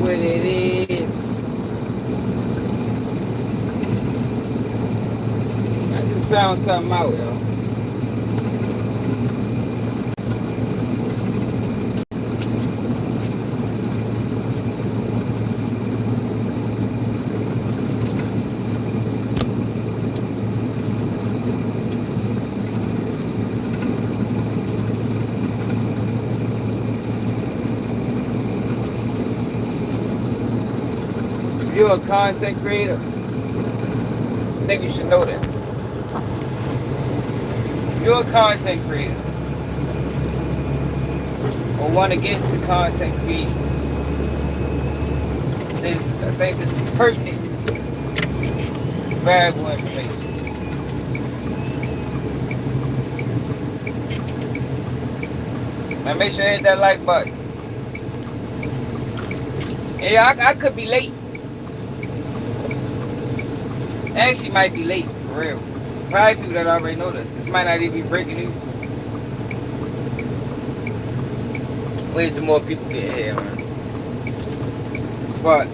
what it is. I just found something out, yo. If you're a content creator, I think you should know this. If you're a content creator or want to get into content creation, I think this is pertinent, valuable information. Now make sure you hit that like button. Yeah, I could be late. Actually might be late, for real. There's probably people that already know this. This might not even be breaking news. Wait some more people get here, man. But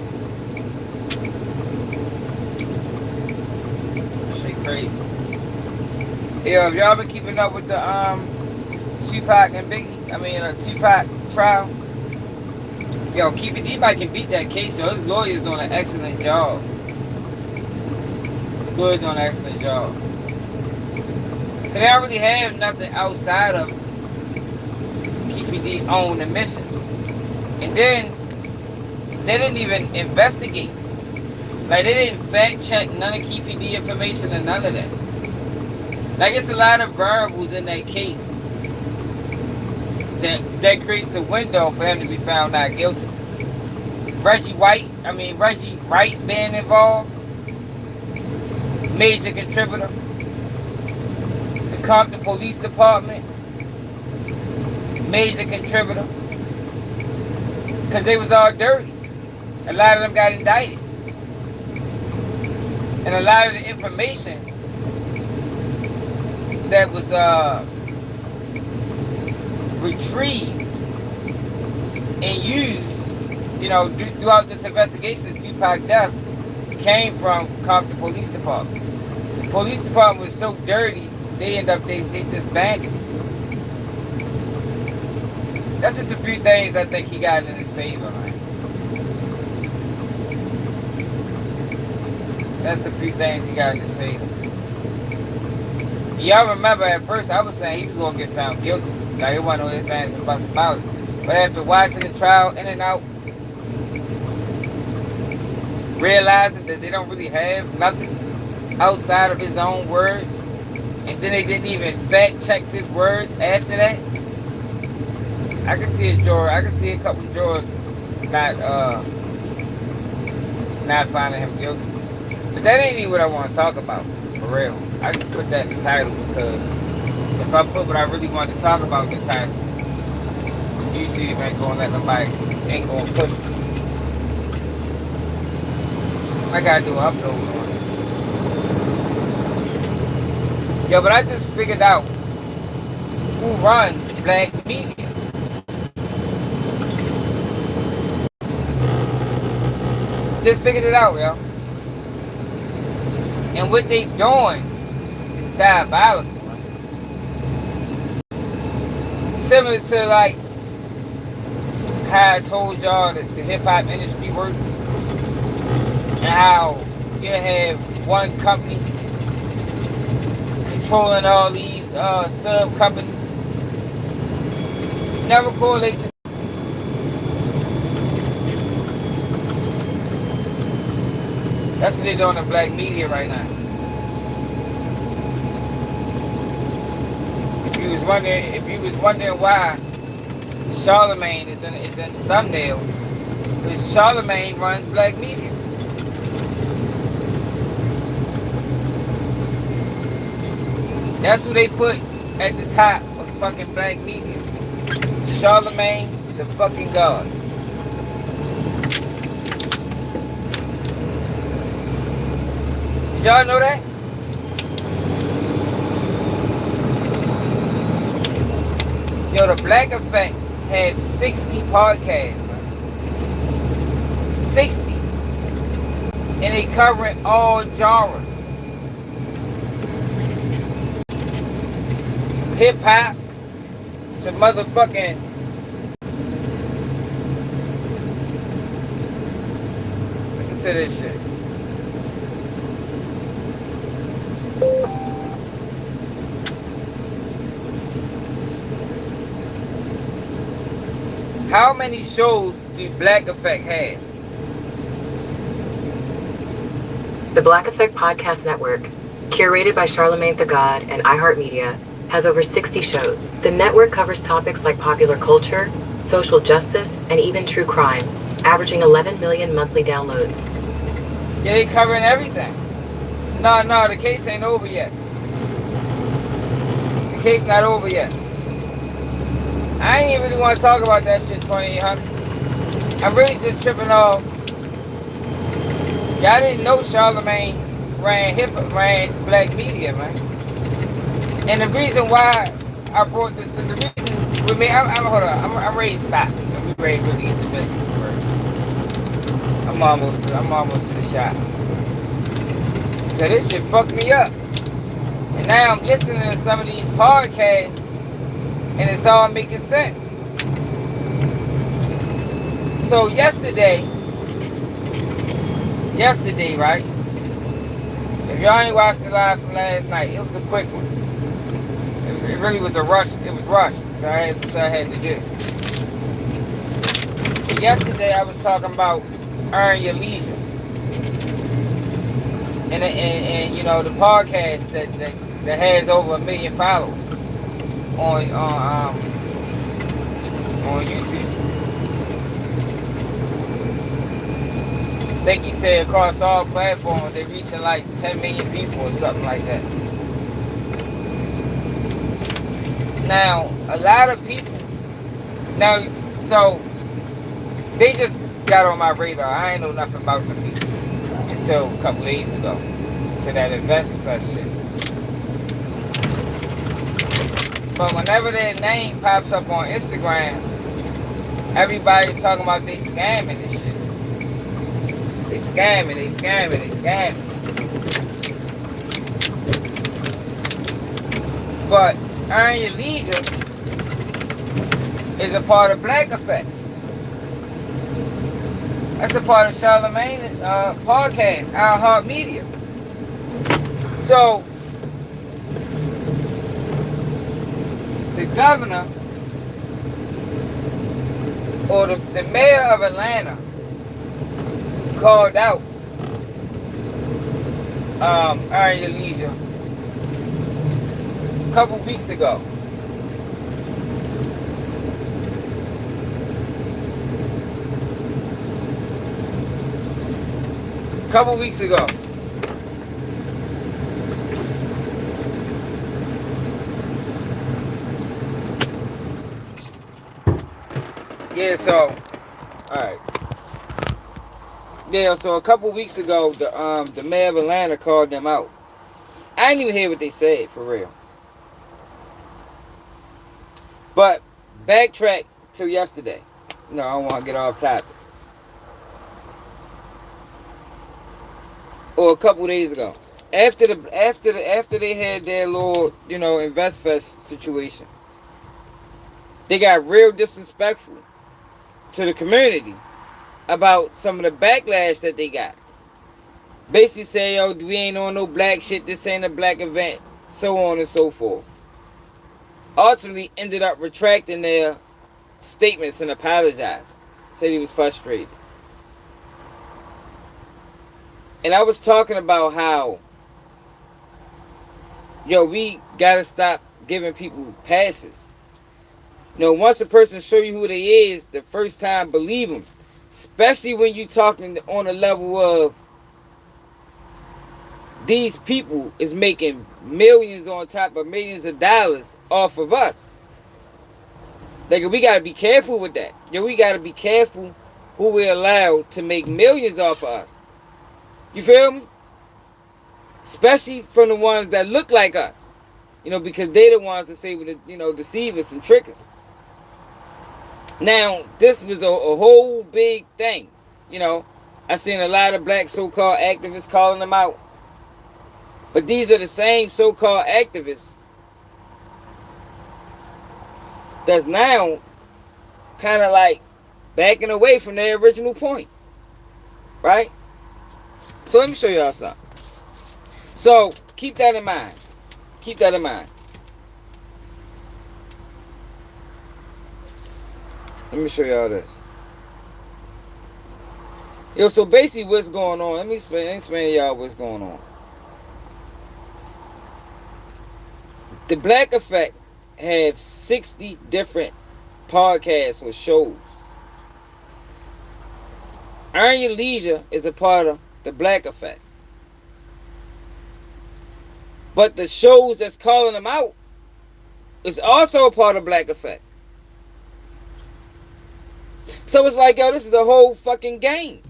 shit crazy. Yeah, if y'all been keeping up with the Tupac and Tupac trial, yo, Keefe might can beat that case. Yo, his lawyer's doing an excellent job. Doing an excellent job. They don't really have nothing outside of Keefe own admissions. And then they didn't even investigate. Like they didn't fact check none of Keefe information and none of that. Like it's a lot of variables in that case that creates a window for him to be found not guilty. Reggie Wright being involved. Major contributor. The Compton Police Department, major contributor. Because they was all dirty. A lot of them got indicted. And a lot of the information that was retrieved and used, throughout this investigation of Tupac death came from Compton Police Department. The police department was so dirty, they disbanded it. That's just a few things I think he got in his favor, man. That's a few things he got in his favor. Y'all remember at first I was saying he was going to get found guilty. Like, it wasn't no ifs, ands, and buts about it. But after watching the trial in and out, realizing that they don't really have nothing outside of his own words, and then they didn't even fact check his words after that, I can see a couple of jurors not finding him guilty. But that ain't even what I want to talk about, for real. I just put that in the title because if I put what I really want to talk about in the title, YouTube ain't gonna let nobody, ain't gonna push it. I gotta do an upload on it. Yo, but I just figured out who runs Black Media. Just figured it out, yo. And what they doing is diabolical. Similar to like how I told y'all that the hip hop industry works. And how you have one company controlling all these sub companies. Never correlate to. That's what they're doing in Black Media right now. If you was wondering why Charlemagne is in the thumbnail, because Charlemagne runs Black Media. That's who they put at the top of fucking Black Media. Charlemagne, the fucking god. Did y'all know that? Yo, the Black Effect had 60 podcasts. 60. And they covering all genres. Hip hop to motherfucking listen to this shit. How many shows do Black Effect have? The Black Effect Podcast Network, curated by Charlemagne the God and iHeartMedia, has over 60 shows. The network covers topics like popular culture, social justice, and even true crime, averaging 11 million monthly downloads. Yeah, they covering everything. No, the case ain't over yet. The case not over yet. I ain't even really want to talk about that shit, 2800. I'm really just tripping off. Y'all didn't know Charlemagne ran black media, man. And the reason why I brought this, the reason with me, hold on, I'm ready to stop. We ready to really get the business first. I'm almost to the shop. Cause this shit fucked me up. And now I'm listening to some of these podcasts, and it's all making sense. So yesterday, right? If y'all ain't watched the live from last night, it was a quick one. It really was a rush. It was rushed. I had some shit I had to do. So yesterday I was talking about earn your leisure, and you know the podcast that has over 1 million followers on YouTube. I think he said across all platforms they're reaching like 10 million people or something like that. Now, a lot of people, so they just got on my radar. I ain't know nothing about the people until a couple days ago, to that Investfest shit. But whenever their name pops up on Instagram, everybody's talking about they scamming this shit. They scamming. But Earn Your Leisure is a part of Black Effect. That's a part of Charlemagne's podcast, iHeartMedia. So, the governor or the mayor of Atlanta called out Earn Your Leisure a couple weeks ago. Yeah, so alright. Yeah, so a couple weeks ago, the mayor of Atlanta called them out. I didn't even hear what they said, for real. But backtrack to yesterday. No, I don't want to get off topic. Or a couple days ago, after they had their little, Investfest situation, they got real disrespectful to the community about some of the backlash that they got. Basically say, yo, we ain't on no black shit, this ain't a black event, so on and so forth. Ultimately ended up retracting their statements and apologizing. Said he was frustrated. And I was talking about how, we gotta stop giving people passes. Once a person show you who they is, the first time, believe them. Especially when you talking on a level of these people is making millions on top of millions of dollars off of us. Like, we gotta be careful with that. We gotta be careful who we allow to make millions off of us. You feel me? Especially from the ones that look like us. Because they're the ones that's able to, deceive us and trick us. Now, this was a whole big thing. I seen a lot of black so-called activists calling them out. But these are the same so-called activists that's now kind of like backing away from their original point. Right? So let me show y'all something. So keep that in mind. Keep that in mind. Let me show y'all this. Yo, so basically what's going on, let me explain to y'all what's going on. The Black Effect have 60 different podcasts or shows. Earn Your Leisure is a part of the Black Effect. But the shows that's calling them out is also a part of Black Effect. So it's like, yo, this is a whole fucking game.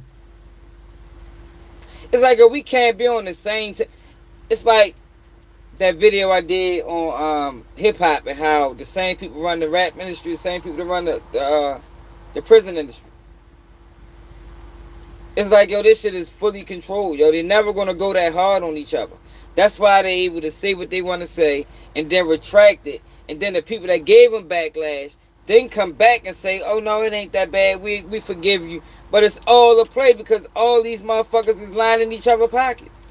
It's like, yo, we can't be on the same it's like that video I did on hip-hop and how the same people run the rap industry, the same people that run the prison industry. It's like, yo, this shit is fully controlled. Yo, they're never going to go that hard on each other. That's why they're able to say what they want to say and then retract it. And then the people that gave them backlash then come back and say, oh, no, it ain't that bad. We forgive you. But it's all a play because all these motherfuckers is lining each other's pockets.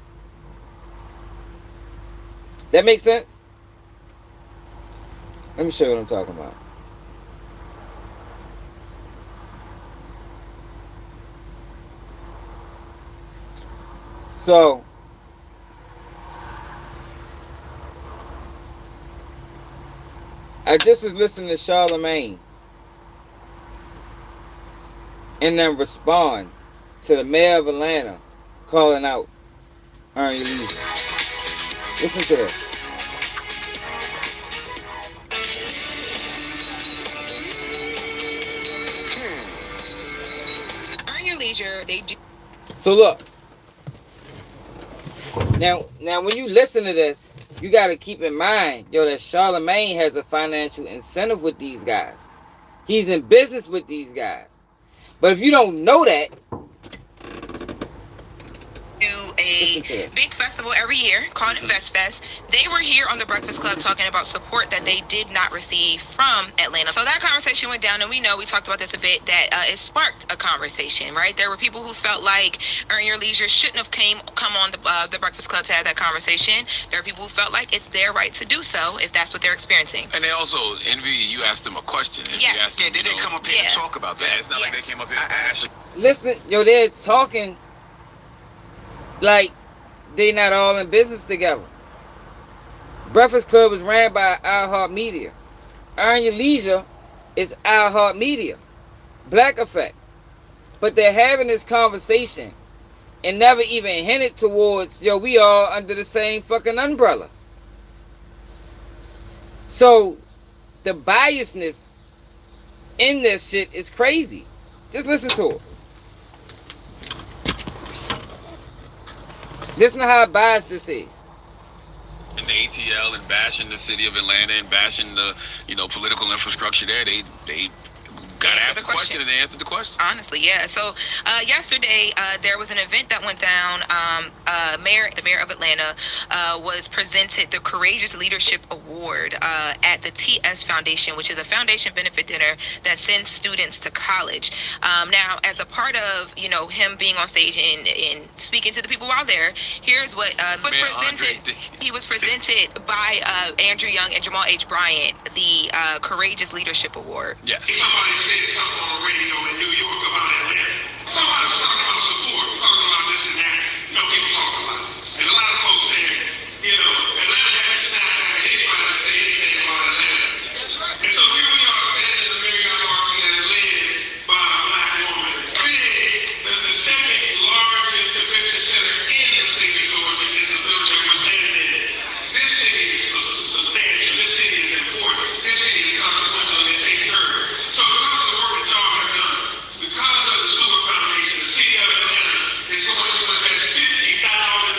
That makes sense? Let me show you what I'm talking about. So, I just was listening to Charlemagne and then respond to the mayor of Atlanta calling out Earn Your Leisure. Listen to this. Earn Your Leisure, they do. So look. Now when you listen to this, you got to keep in mind, yo, that Charlemagne has a financial incentive with these guys. He's in business with these guys. But if you don't know that, A big festival every year called Investfest. They were here on the Breakfast Club talking about support that they did not receive from Atlanta. So that conversation went down, and we talked about this a bit, that it sparked a conversation, right? There were people who felt like Earn Your Leisure shouldn't have come on the Breakfast Club to have that conversation. There are people who felt like it's their right to do so if that's what they're experiencing. And they also, Envy, you asked them a question. Yes. They didn't come up here to talk about that. It's not like they came up here to ask. Listen, yo, they're talking like they not all in business together. Breakfast Club is ran by iHeartMedia. Earn Your Leisure is iHeartMedia. Black Effect. But they're having this conversation and never even hinted towards, yo, we all under the same fucking umbrella. So the biasness in this shit is crazy. Just listen to it. Listen to how biased this is. And the ATL and bashing the city of Atlanta and bashing the, political infrastructure there, they got to ask the question and they answered the question. Honestly, yeah. So yesterday there was an event that went down. The mayor of Atlanta was presented the Courageous Leadership Award at the TS Foundation, which is a foundation benefit dinner that sends students to college. Now, as a part of him being on stage and speaking to the people while there, here's what was presented. He was presented by Andrew Young and Jamal H. Bryant, the Courageous Leadership Award. Yes. Somebody said something on the radio in New York about Atlanta. Somebody was talking about support, talking about this and that. People talk about it. And a lot of folks said, Atlanta had to snap back at anybody to say anything about Atlanta. That's right. And so here we are standing in the Marriott Marquis that's led by a black woman. The second largest convention center in the state of Georgia is the building we're standing in. This city is substantial. This city is important. This city is consequential and it takes courage. So because of the work that y'all have done, because of the Stewart Foundation, the city of Atlanta is going to invest $50,000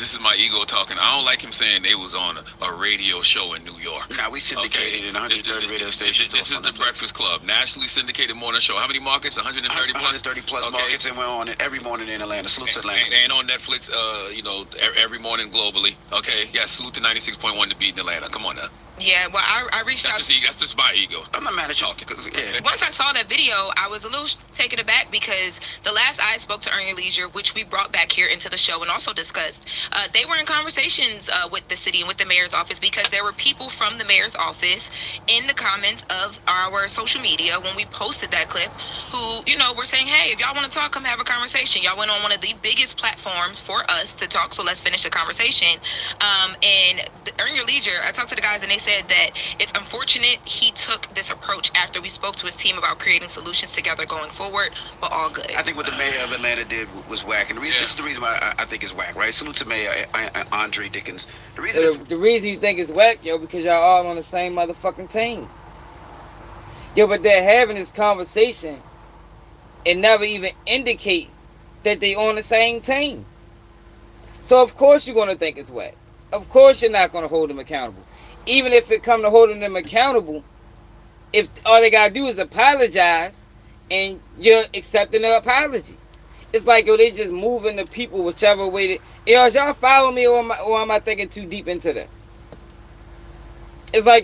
this is my ego talking. I don't like him saying they was on a radio show in New York. Now we syndicated in 130 radio stations. This is the Breakfast Club, nationally syndicated morning show. How many markets? 130 plus. 130 plus markets, and we're on it every morning in Atlanta. Salute to Atlanta. And on Netflix, every morning globally. Okay, yeah, salute to 96.1 to beat in Atlanta. Come on now. Yeah, well, I reached out. That's just my ego. I'm not mad at y'all. Yeah. Once I saw that video, I was a little taken aback because the last I spoke to Earn Your Leisure, which we brought back here into the show and also discussed, they were in conversations with the city and with the mayor's office because there were people from the mayor's office in the comments of our social media when we posted that clip who, were saying, hey, if y'all want to talk, come have a conversation. Y'all went on one of the biggest platforms for us to talk, so let's finish the conversation. And Earn Your Leisure, I talked to the guys and they said that it's unfortunate he took this approach after we spoke to his team about creating solutions together going forward, but all good. I think what the mayor of Atlanta did was whack, and this is the reason why I think it's whack, right? Salute to Mayor Andre Dickens. The reason you think it's whack, because y'all all on the same motherfucking team. But they're having this conversation and never even indicate that they on the same team. So of course you're gonna think it's whack. Of course you're not gonna hold them accountable. Even if it come to holding them accountable, if all they gotta do is apologize and you're accepting the apology. It's like, they just moving the people whichever way is y'all follow me or am I thinking too deep into this? It's like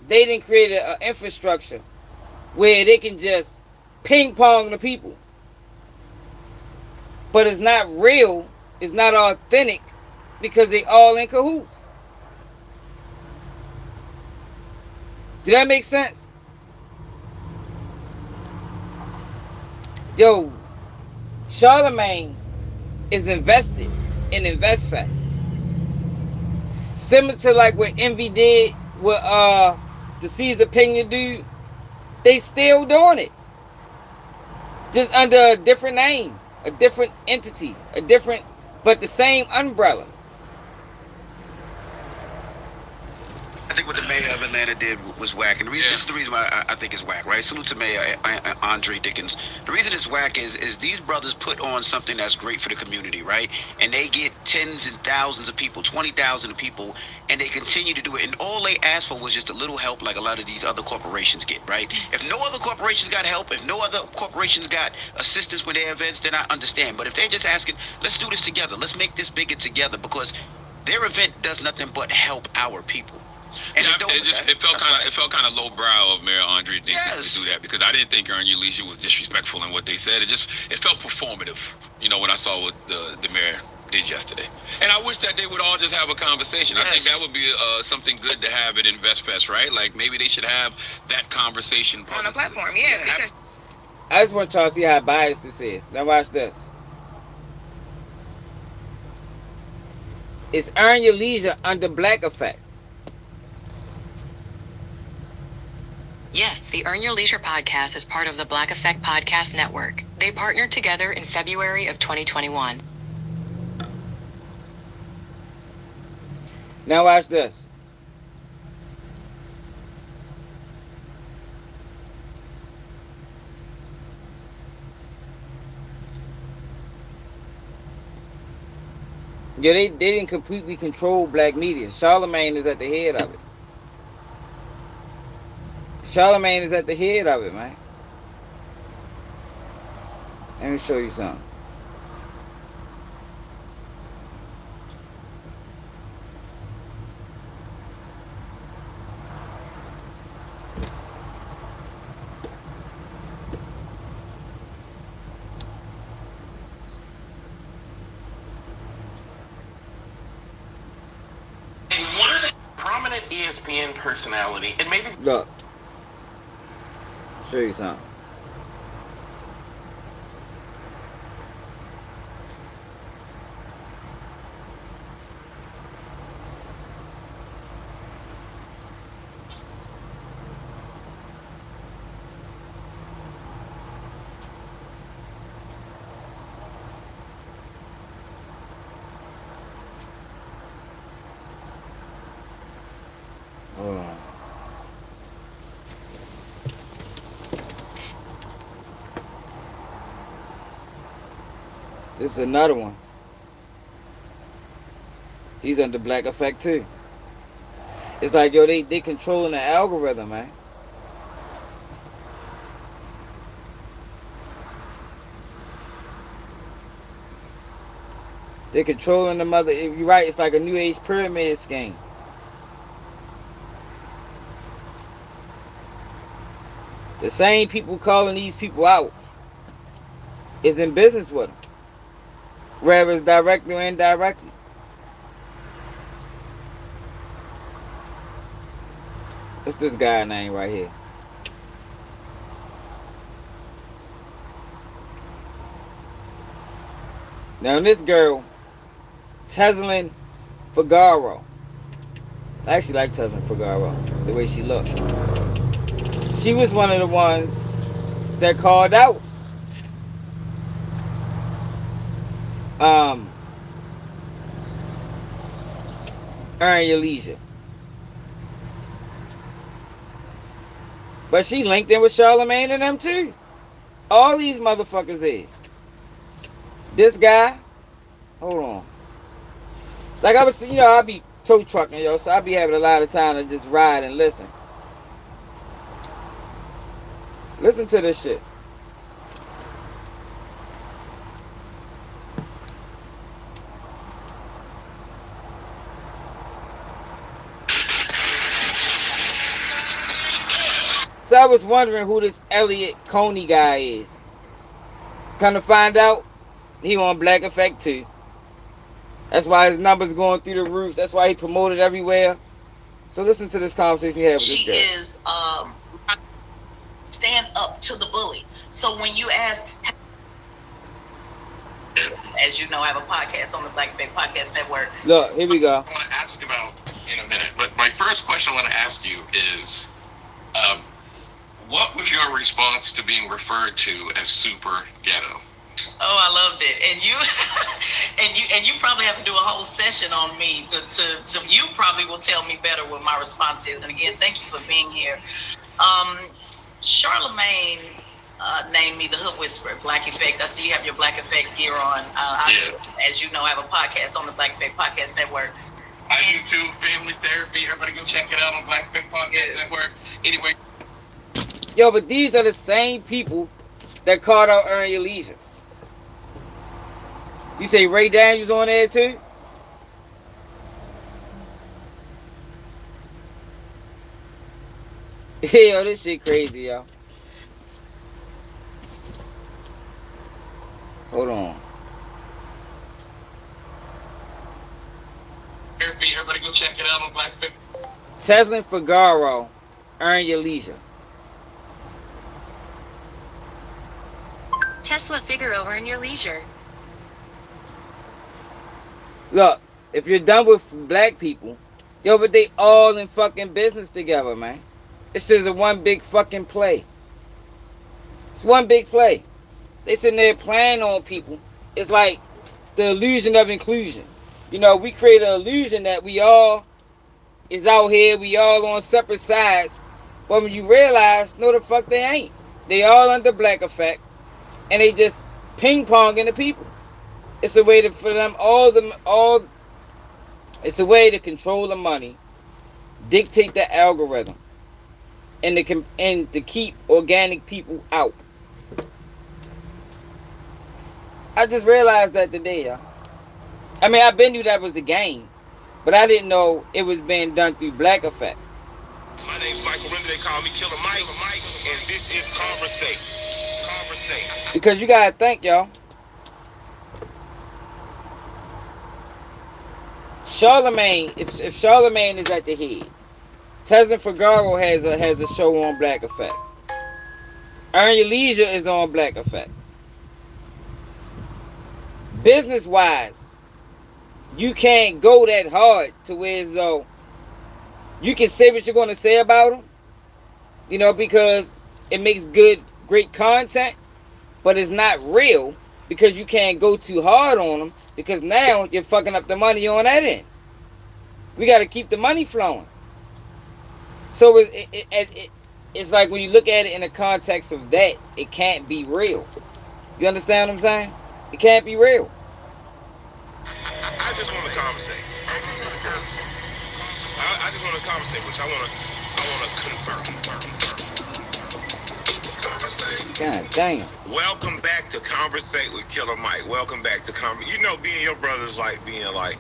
they didn't create an infrastructure where they can just ping pong the people. But it's not real, it's not authentic because they all in cahoots. Do that make sense? Charlemagne is invested in Investfest. Similar to like what Envy did with the Caesar Pena dude. They still doing it. Just under a different name, a different entity, but the same umbrella. I think what the mayor of Atlanta did was whack, and this is the reason why I think it's whack, right? Salute to Mayor Andre Dickens. The reason it's whack is these brothers put on something that's great for the community, right? And they get tens and thousands of people, 20,000 people, and they continue to do it. And all they asked for was just a little help, like a lot of these other corporations get, right? If no other corporations got help, if no other corporations got assistance with their events, then I understand. But if they're just asking, let's do this together, let's make this bigger together, because their event does nothing but help our people. And it felt kind of lowbrow of Mayor Andre Dickens to do that, because I didn't think Earn Your Leisure was disrespectful in what they said. It felt performative, when I saw what the mayor did yesterday. And I wish that they would all just have a conversation. I think that would be something good to have at Investfest, right? Like maybe they should have that conversation on a platform. Because I just want y'all to see how biased this is. Now watch this. It's Earn Your Leisure under Black Effect. Yes, the Earn Your Leisure podcast is part of the Black Effect Podcast Network. They partnered together in February of 2021. Now watch this. They didn't completely control black media. Charlemagne is at the head of it. Charlemagne is at the head of it, man. Let me show you something. And one of the prominent ESPN personality, and maybe look. Show you something. Hold on. This is another one. He's under black effect too. It's like, yo, they controlling the algorithm, man. They're controlling the mother. You're right. It's like a new age pyramid scheme. The same people calling these people out is in business with them, whether it's directly or indirectly. What's this guy name right here? Now this girl, Teslin Figaro. I actually like Teslin Figaro, the way she looked. She was one of the ones that called out Earn Your Leisure. But she linked in with Charlamagne and them too. All these motherfuckers is. This guy, hold on. Like I was, I be tow trucking, yo, so I be having a lot of time to just ride and listen. Listen to this shit. So I was wondering who this Elliot Coney guy is. Come to find out, he on Black Effect too. That's why his numbers going through the roof. That's why he promoted everywhere. So listen to this conversation he had with this girl. She is stand up to the bully. So when you ask, as you know, I have a podcast on the Black Effect Podcast Network. Look, here we go. I want to ask about in a minute, but my first question I want to ask you is, what was your response to being referred to as super ghetto? Oh, I loved it, and you, and you probably have to do a whole session on me to you probably will tell me better what my response is. And again, thank you for being here. Charlamagne named me the Hood Whisperer, Black Effect. I see you have your Black Effect gear on. As you know, I have a podcast on the Black Effect Podcast Network. I do too. Family Therapy. Everybody go check it out on Black Effect Podcast Network. Anyway. Yo, but these are the same people that called out Earn Your Leisure. You say Ray Daniels on there too? Yo, this shit crazy, yo. Hold on. Everybody go check it out on Black Effect. Teslin Figaro, Earn Your Leisure. Tesla Figaro, Earn Your Leisure. Look, if you're done with black people, yo, but they all in fucking business together, man. It's just a one big fucking play. It's one big play. They sitting there playing on people. It's like the illusion of inclusion. We create an illusion that we all is out here, we all on separate sides. But when you realize, no the fuck they ain't. They all under Black Effect. And they just ping-ponging the people. It's a way for them it's a way to control the money, dictate the algorithm, and to keep organic people out. I just realized that today, y'all. I mean, I been knew that was a game, but I didn't know it was being done through Black Effect. My name's Michael Render. They call me Killer Mike, and this is Conversate. Because you gotta think, y'all. Charlamagne, if Charlamagne is at the head, Teslin Figaro has a show on Black Effect. Earn Your Leisure is on Black Effect. Business wise, you can't go that hard to where as though you can say what you're gonna say about them, because it makes great content, but it's not real because you can't go too hard on them because now you're fucking up the money on that end. We got to keep the money flowing. So it's like when you look at it in the context of that, it can't be real. You understand what I'm saying? It can't be real. I just want to conversate. just want to conversate with you. I want to convert. Conversate. God damn. Welcome back to Conversate with Killer Mike. Welcome back to You know, being your brother's like being like,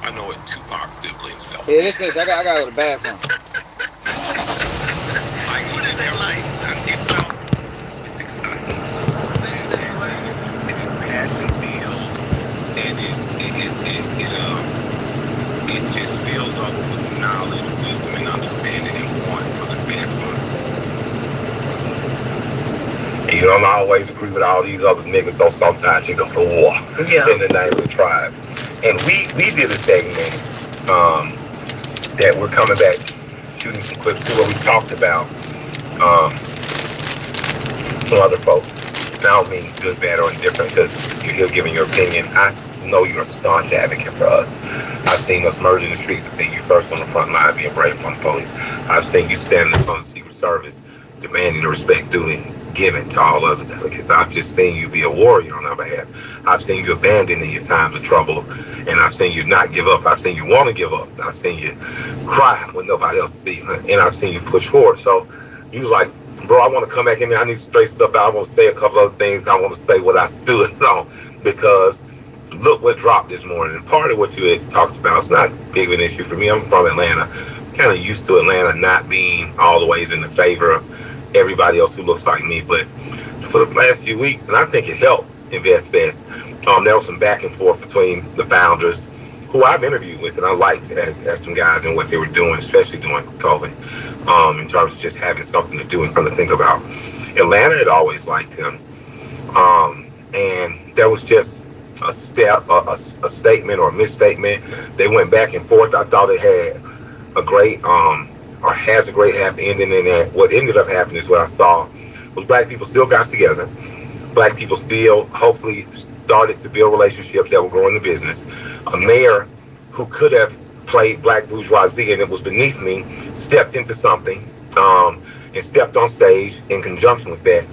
I know what Tupac siblings felt. Yeah, listen, I gotta go to the bathroom. Like, what is that like? It's exciting. It's passion filled, and it just fills up with knowledge, wisdom, and understanding, and want for the best one. And you don't always agree with all these other niggas, so sometimes you go to war in the name of the tribe. And we did a segment that we're coming back, shooting some clips too, where we talked about some other folks. And I don't mean good, bad, or indifferent, because you're here giving your opinion. I know you're a staunch advocate for us. I've seen us murder in the streets. I've seen you first on the front line being brave from the police. I've seen you standing in front of the Secret Service demanding the respect due given to all other delegates. I've just seen you be a warrior on our behalf. I've seen you abandon in your times of trouble, and I've seen you not give up. I've seen you want to give up. I've seen you cry when nobody else sees, and I've seen you push forward. So you was like, bro, I want to come back in there. I need to straighten stuff out. I want to say a couple other things. I want to say what I stood on, because look what dropped this morning. And part of what you had talked about, it's not big of an issue for me. I'm from Atlanta. Kind of used to Atlanta not being all the ways in the favor of everybody else who looks like me. But for the last few weeks, and I think it helped Investfest, there was some back and forth between the founders, who I've interviewed with, and I liked as some guys and what they were doing, especially during COVID, in terms of just having something to do and something to think about. Atlanta had always liked him, and there was just a statement or a misstatement. They went back and forth. I thought it had a great, or has a great happy ending, in that what ended up happening is what I saw was black people still got together. Black people still hopefully started to build relationships that were growing the business. A mayor who could have played black bourgeoisie, and it was beneath me, stepped into something, and stepped on stage in conjunction with that.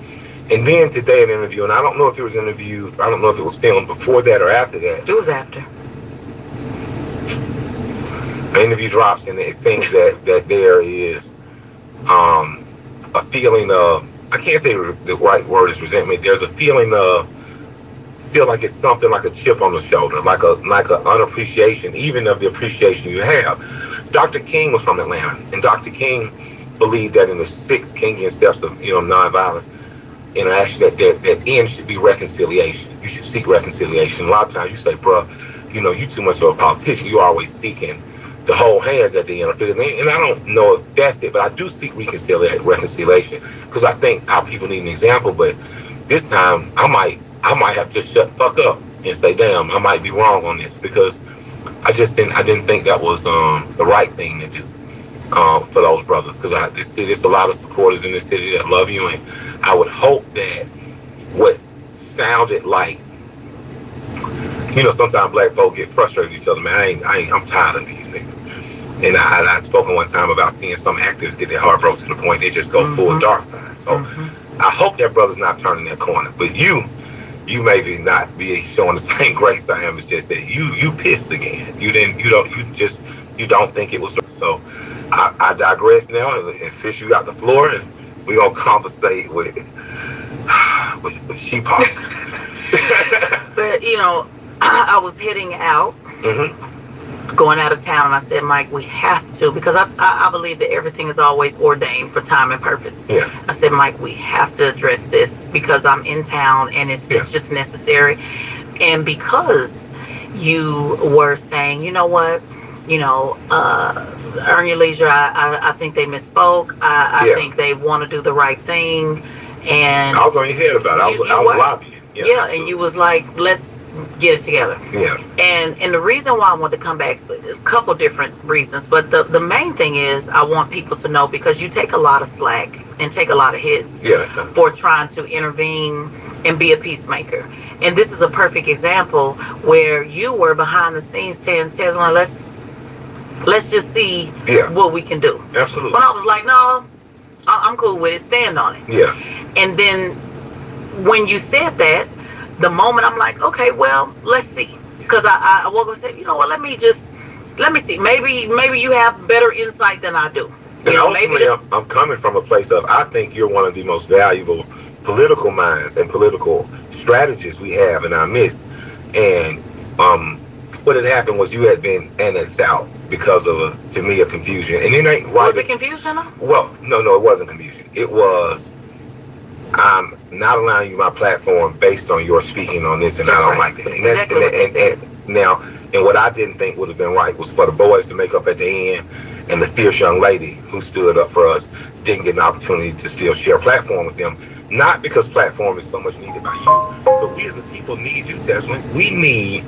And then today an interview, and I don't know if it was interviewed, I don't know if it was filmed before that or after that. It was after. The interview drops, and it seems that there is a feeling of, I can't say the right word is resentment. There's a feeling of still like it's something like a chip on the shoulder, like a unappreciation, even of the appreciation you have. Dr. King was from Atlanta, and Dr. King believed that in the 6 Kingian steps of nonviolent interaction, that end should be reconciliation. You should seek reconciliation. A lot of times you say, bruh, you too much of a politician. You're always seeking to hold hands at the end of it. And I don't know if that's it, but I do seek reconciliation, because I think our people need an example. But this time I might have to shut the fuck up and say, damn, I might be wrong on this, because I didn't think that was the right thing to do for those brothers, because there's a lot of supporters in this city that love you, and I would hope that what sounded like, sometimes black folk get frustrated with each other, man. I'm tired of these niggas. And I spoken one time about seeing some actors get their heart broke to the point they just go full dark side. So I hope that brother's not turning that corner. But you maybe not be showing the same grace I am. It's just that you pissed again. You don't think it was. So I digress now, and since you got the floor, and we gonna conversate with Sheepak. But I was heading out, going out of town, and I said, Mike, we have to, because I believe that everything is always ordained for time and purpose. Yeah. I said, Mike, we have to address this, because I'm in town, and it's just necessary. And because you were saying, you know what, earn your leisure, I think they misspoke. I think they want to do the right thing. And I was on your head about it. I was lobbying. Yeah, and you was like, let's get it together. Yeah. And the reason why I want to come back, a couple different reasons, but the main thing is I want people to know, because you take a lot of slack and take a lot of hits for trying to intervene and be a peacemaker. And this is a perfect example where you were behind the scenes saying, let's just see what we can do. Absolutely. But I was like, no, I'm cool with it. Stand on it. Yeah. And then when you said that, the moment I'm like, okay, well, let's see. Because I woke up and said, you know what, let me just let me see. Maybe you have better insight than I do. And ultimately, I'm coming from a place of, I think you're one of the most valuable political minds and political strategists we have in our midst. And what had happened was you had been annexed out because of, to me, a confusion. And it ain't right. Was it confusion? Well, no, it wasn't confusion. It was, I'm not allowing you my platform based on your speaking on this, and I don't like that. And that's exactly what they said. Now, and what I didn't think would have been right was for the boys to make up at the end, and the fierce young lady who stood up for us didn't get an opportunity to still share a platform with them. Not because platform is so much needed by you, but we as a people need you, Teslin. We need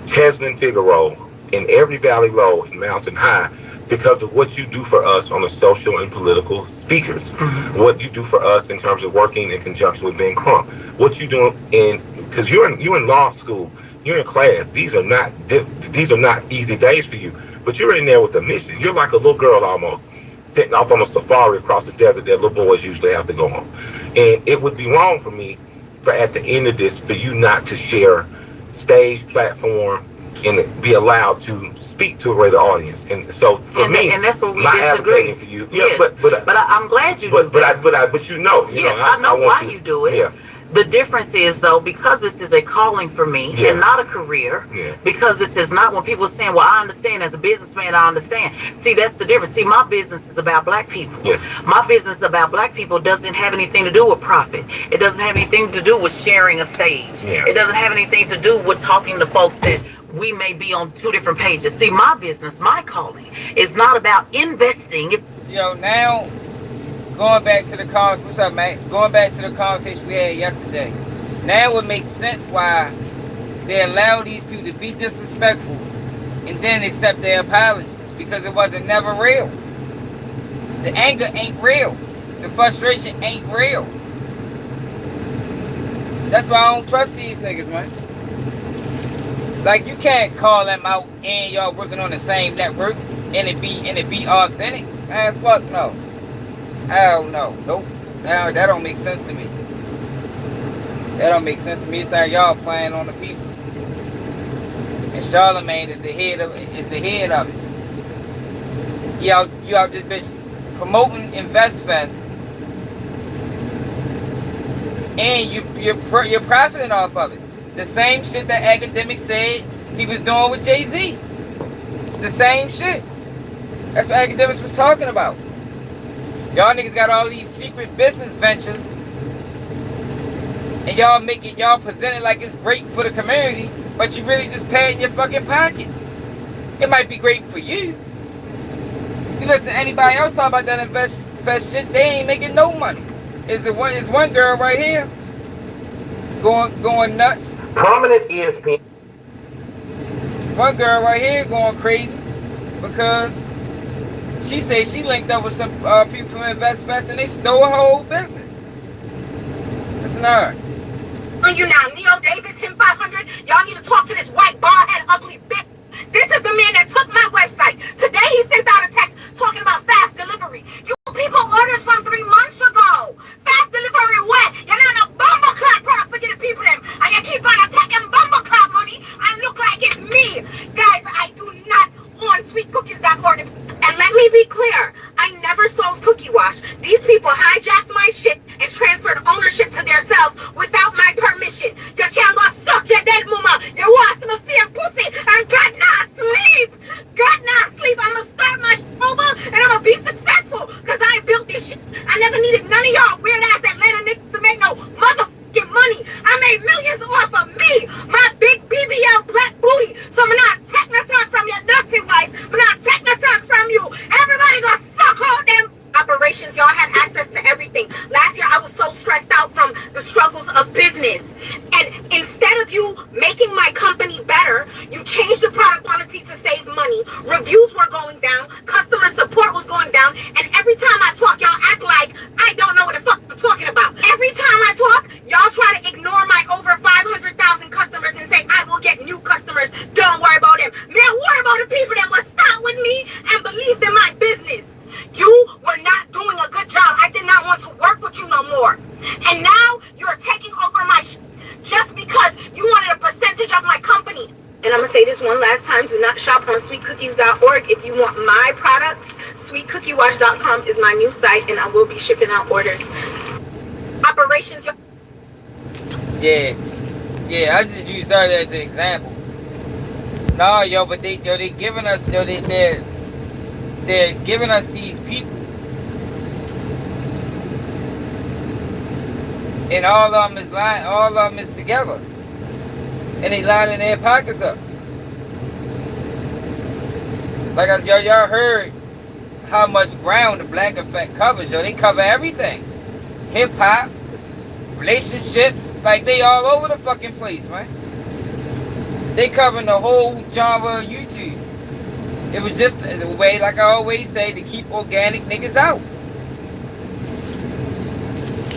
Teslin Figaro in every valley low and mountain high because of what you do for us on the social and political speakers. Mm-hmm. What you do for us in terms of working in conjunction with Ben Crump. What you do because you're in law school, you're in class. These are not easy days for you. But you're in there with a mission. You're like a little girl almost, sitting off on a safari across the desert that little boys usually have to go on. And it would be wrong for me, for at the end of this, for you not to share stage, platform, and be allowed to speak to a greater audience. And so for me, and that's what we my disagree. advocating for you, yes. but I'm glad you do that. But you know, I know why you do it. Yeah. The difference is, though, because this is a calling for me and not a career, because this is not when people are saying, well, I understand as a businessman, I understand. See, that's the difference. See, my business is about black people. Yes. My business about black people doesn't have anything to do with profit. It doesn't have anything to do with sharing a stage. Yeah. It doesn't have anything to do with talking to folks that we may be on two different pages. See, my business, my calling, is not about investing. Now, going back to the conversation, what's up, Max? Going back to the conversation we had yesterday. Now it makes sense why they allow these people to be disrespectful and then accept their apologies, because it wasn't never real. The anger ain't real. The frustration ain't real. That's why I don't trust these niggas, man. Like, you can't call them out and y'all working on the same network and it be authentic. Man, fuck no. Hell no. Nope. That don't make sense to me. That don't make sense to me. It's like y'all playing on the people. And Charlemagne is the head of it. You out this bitch promoting Investfest. And you're profiting off of it. The same shit that Academic said he was doing with Jay-Z. It's the same shit. That's what Academics was talking about. Y'all niggas got all these secret business ventures, and y'all present it like it's great for the community, but you really just padding your fucking pockets. It might be great for you. You listen to anybody else talk about that Investfest shit, they ain't making no money. Is one girl right here going nuts? Prominent ESPN. One girl right here going crazy because she said she linked up with some people from Investfest and they stole her whole business. Listen to her. On you now, Neo Davis, him 500. Y'all need to talk to this white bald-head ugly bitch. This is the man that took my website. Today he sent out a text talking about fast delivery. You people orders from 3 months ago. Fast delivery what? You're not a bumble clap product for getting people them. And you keep on attacking bumble clap money and look like it's me. Guys, I do not own sweetcookies.org. And let me be clear, I never sold Cookie Wash. These people hijacked my shit and transferred ownership to themselves without my permission. You can't go suck your dead mama. You want some fear pussy and God not sleep. God not sleep. I'ma start my shit over and I'ma be successful because I built this shit. I never needed none of y'all weird ass Atlanta niggas to make no motherfucking money. I made millions off of me. My big BBL black booty. So I'm not taking a talk from your dirty wife. I'm not taking a talk from you. Everybody gonna suck all them operations. Y'all had access to everything. Last year I was so stressed out from the struggles of business. And instead of you making my company better, you changed the product quality to save money. Reviews were going down. Customer support was going down. And every time I talk, y'all act like I don't know what the fuck I'm talking about. Every time I talk, y'all try to ignore my over 500,000 customers and say I will get new customers. Don't worry about them. Man, worry about the people that will start with me and believed in my business. You were not doing a good job. I did not want to work with you no more. And now you're taking over my just because you wanted a percentage of my company. And I'm going to say this one last time. Do not shop sweetcookies.org if you want my products. Sweetcookiewash.com is my new site, and I will be shipping out orders. Operations. Yeah, I just use her as an example. No, yo, but they giving us, they're giving us these people, and all of them is lying, all of them is together, and they lining their pockets up. Like y'all heard how much ground the Black Effect covers, yo. They cover everything. Hip hop, relationships, like they all over the fucking place, man. They covering the whole genre of YouTube. It was just a way, like I always say, to keep organic niggas out.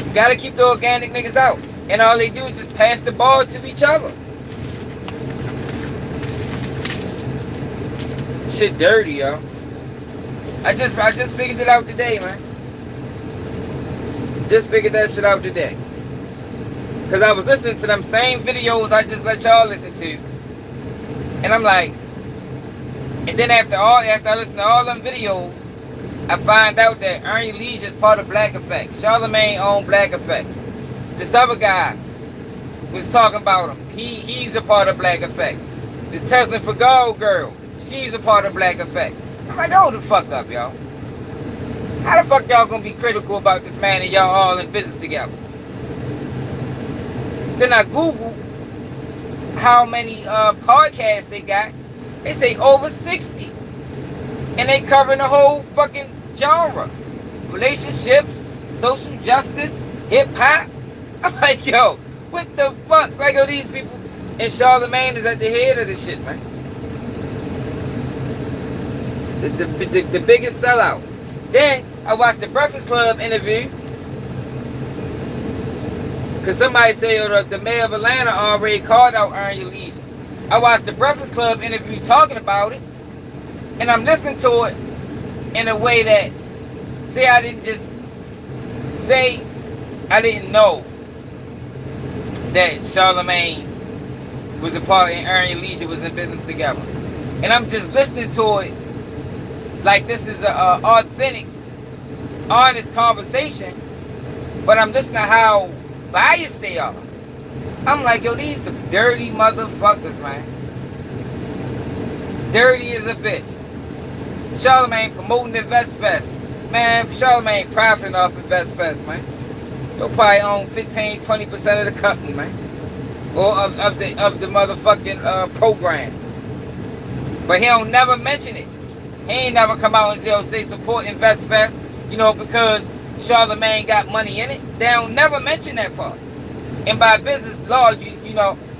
You gotta keep the organic niggas out. And all they do is just pass the ball to each other. Shit dirty, yo. I just figured it out today, man. Just figured that shit out today. Cause I was listening to them same videos I just let y'all listen to. And I'm like, and then after I listen to all them videos, I find out that Ernie Leisure is part of Black Effect. Charlamagne owned Black Effect. This other guy was talking about him. He's a part of Black Effect. The Tesla for Gold girl, she's a part of Black Effect. I'm like, hold the fuck up, y'all. How the fuck y'all gonna be critical about this man and y'all all in business together? Then I Googled how many podcasts they got. They say over 60. And they covering the whole fucking genre. Relationships, social justice, hip hop. I'm like, yo, what the fuck? Like, yo, these people. And Charlamagne is at the head of this shit, man. The biggest sellout. Then I watched the Breakfast Club interview. Because somebody said the mayor of Atlanta already called out Earn Your Leisure. I watched the Breakfast Club interview talking about it. And I'm listening to it in a way that, say I didn't just say I didn't know that Charlamagne was a part and Earn Your Leisure was in business together. And I'm just listening to it like this is a authentic, honest conversation. But I'm listening to how biased they are. I'm like, yo, these some dirty motherfuckers, man. Dirty as a bitch. Charlamagne promoting Investfest. Man, Charlamagne profiting off Investfest, man. He'll probably own 15-20% of the company, man. Or of the motherfucking program. But he don't never mention it. He ain't never come out and say support Investfest, because Charlamagne got money in it. They don't never mention that part. And by business law,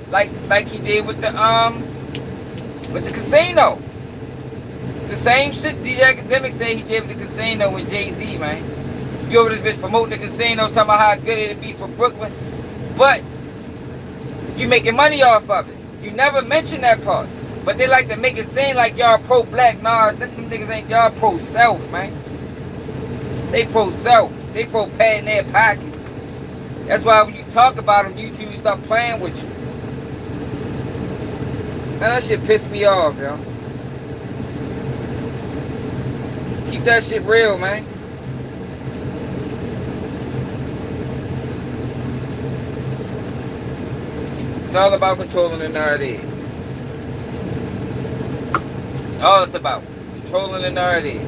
like he did with the casino. The same shit DJ Academic said he did with the casino with Jay-Z, man. You over this bitch promoting the casino, talking about how good it'd be for Brooklyn. But you making money off of it. You never mention that part. But they like to make it seem like y'all pro-black. Nah, them niggas ain't. Y'all pro-self, man. They pro-self. They pro-padding their pockets. That's why when you talk about them, YouTube start playing with you. Man, that shit pissed me off, yo. Keep that shit real, man. It's all about controlling the narrative. That's all it's about. Controlling the narrative.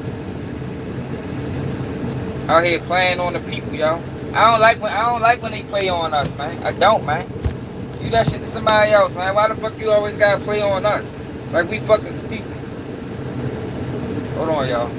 Out here playing on the people, yo. I don't like when they play on us, man. I don't, man. Do that shit to somebody else, man. Why the fuck you always gotta play on us? Like we fucking stupid. Hold on, y'all.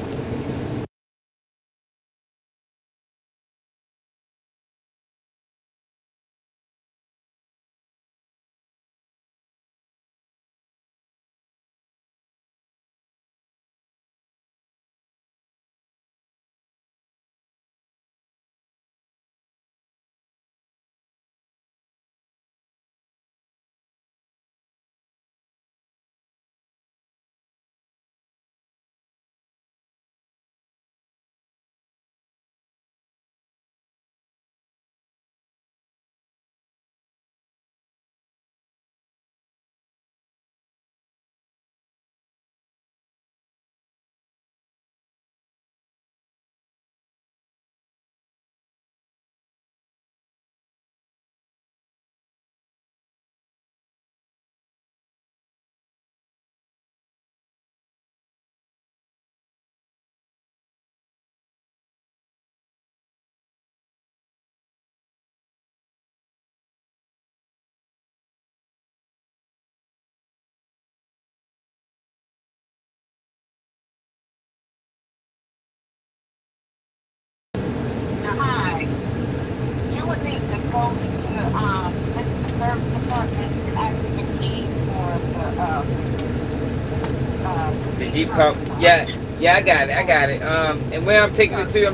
Jeep Cops. Yeah, I got it. And where I'm taking it to,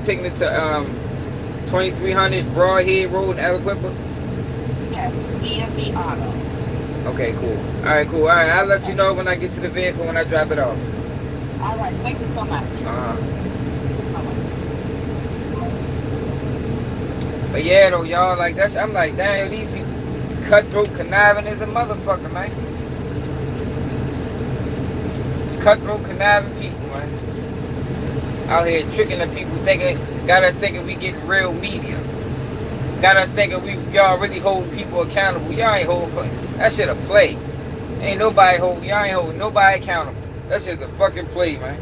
2300 Broadhead Road in Aliquippa. Yes, EFB Auto. Okay, cool. All right, cool. All right, I'll let you know when I get to the vehicle when I drop it off. All right, thank you so much. But yeah, though, y'all, like that's, I'm like, damn, these people cutthroat, conniving as a motherfucker, man. Cutthroat, conniving people, man. Out here tricking the people, got us thinking we getting real media. Got us thinking y'all really holding people accountable. Y'all ain't holding, that shit a play. Ain't nobody holding, y'all ain't holding nobody accountable. That shit's a fucking play, man.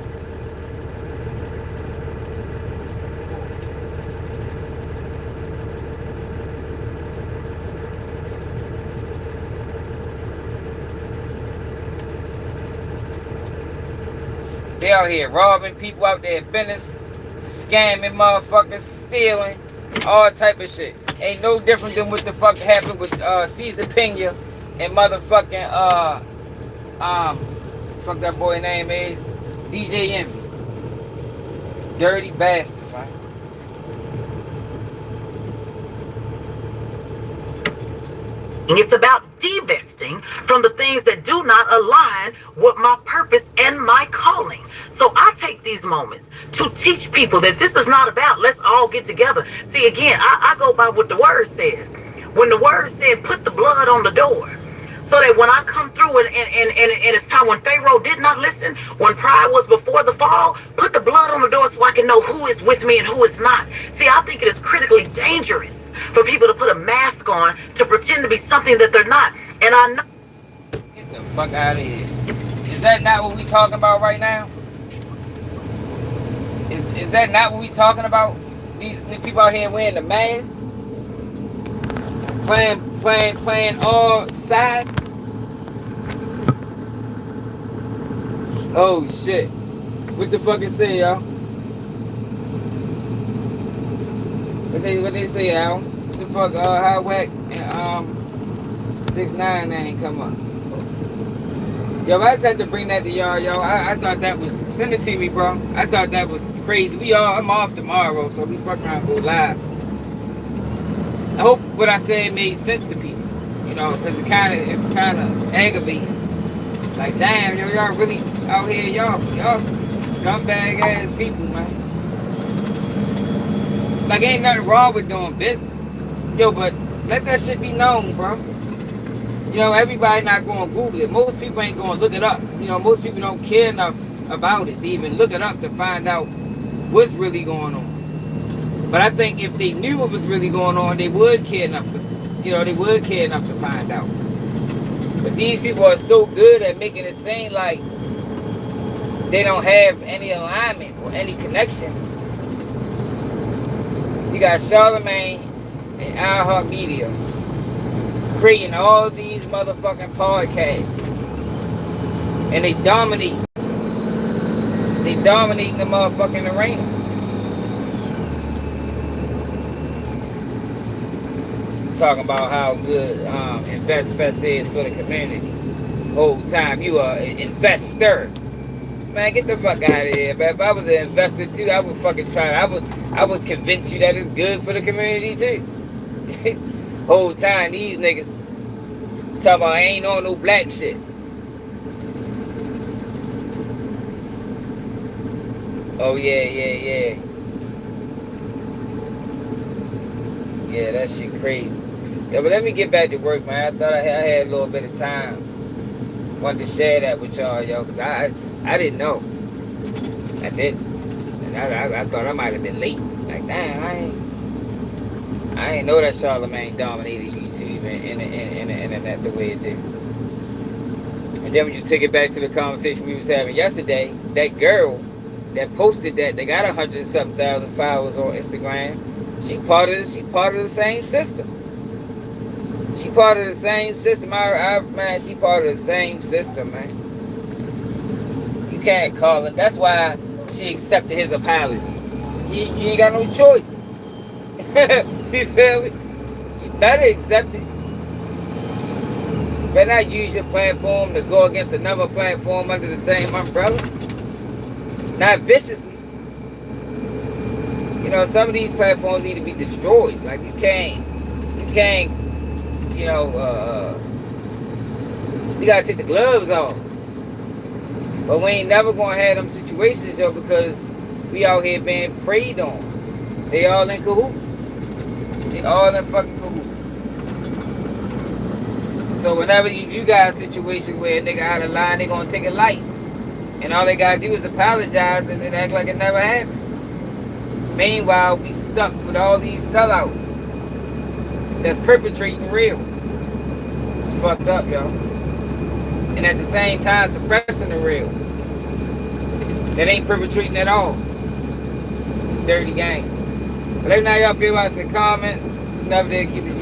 They out here robbing people out there, business, scamming motherfuckers, stealing, all type of shit. Ain't no different than what the fuck happened with Caesar Pena and motherfucking fuck that boy name is DJ Envy. Dirty bastards, man. It's about divesting from the things that do not align with my purpose and my calling. So I take these moments to teach people that this is not about let's all get together. See, again, I go by what the word said. When the word said put the blood on the door, so that when I come through and it's time when Pharaoh did not listen, when pride was before the fall, put the blood on the door so I can know who is with me and who is not. See, I think it is critically dangerous for people to put a mask on to pretend to be something that they're not. And I know. Get the fuck out of here. Is that not what we talking about right now? Is that not what we talking about? These people out here wearing the mask? Playing all sides? Oh shit. What the fuck it say, y'all? What they say, Al? What the fuck, High Whack and 6ix9ine ain't come up. Yo, I just had to bring that to y'all, yo. I thought that was, send it to me, bro. I thought that was crazy. I'm off tomorrow, so we fuck around and go live. I hope what I said made sense to people, you know, because it was kind of aggravating. Like, damn, yo, y'all really out here, y'all scumbag ass people, man. Like, ain't nothing wrong with doing business. Yo, but let that shit be known, bro. You know, everybody not going to Google it. Most people ain't going to look it up. You know, most people don't care enough about it to even look it up to find out what's really going on. But I think if they knew what was really going on, they would care enough to, they would care enough to find out. But these people are so good at making it seem like they don't have any alignment or any connection. You got Charlamagne and iHeart Media creating all these motherfucking podcasts. And they dominate. They dominate the motherfucking arena. Talking about how good Investfest is for the community. Whole time you are an investor. Man, get the fuck out of here, man. If I was an investor too, I would fucking try. I would convince you that it's good for the community too. Whole time these niggas talking about I ain't on no black shit. Oh yeah. Yeah, that shit crazy. Yeah, but let me get back to work, man. I thought I had a little bit of time. Wanted to share that with y'all, yo, because I didn't know. I didn't. And I thought I might have been late. Like, damn, I ain't know that Charlamagne dominated YouTube and internet the way it did. And then when you take it back to the conversation we was having yesterday, that girl that posted that, they got 100-something thousand followers on Instagram. She part of the same system. She part of the same system. Man, she part of the same system, man. You can't call it. That's why she accepted his apology. You ain't got no choice. You feel me? You better accept it. You better not use your platform to go against another platform under the same umbrella. not viciously. You know, some of these platforms need to be destroyed. Like you can't, you know, you gotta take the gloves off. But we ain't never gonna have them situations, yo, because we out here being preyed on. They all in cahoots. They all in fucking cahoots. So whenever you got a situation where a nigga out of line, they gonna take it light. And all they gotta do is apologize and then act like it never happened. Meanwhile, we stuck with all these sellouts that's perpetrating real. It's fucked up, yo. And at the same time, suppressing the real. That ain't perpetrating at all. It's a dirty game. But let me know how y'all feel about it in the comments. It's another day to keep it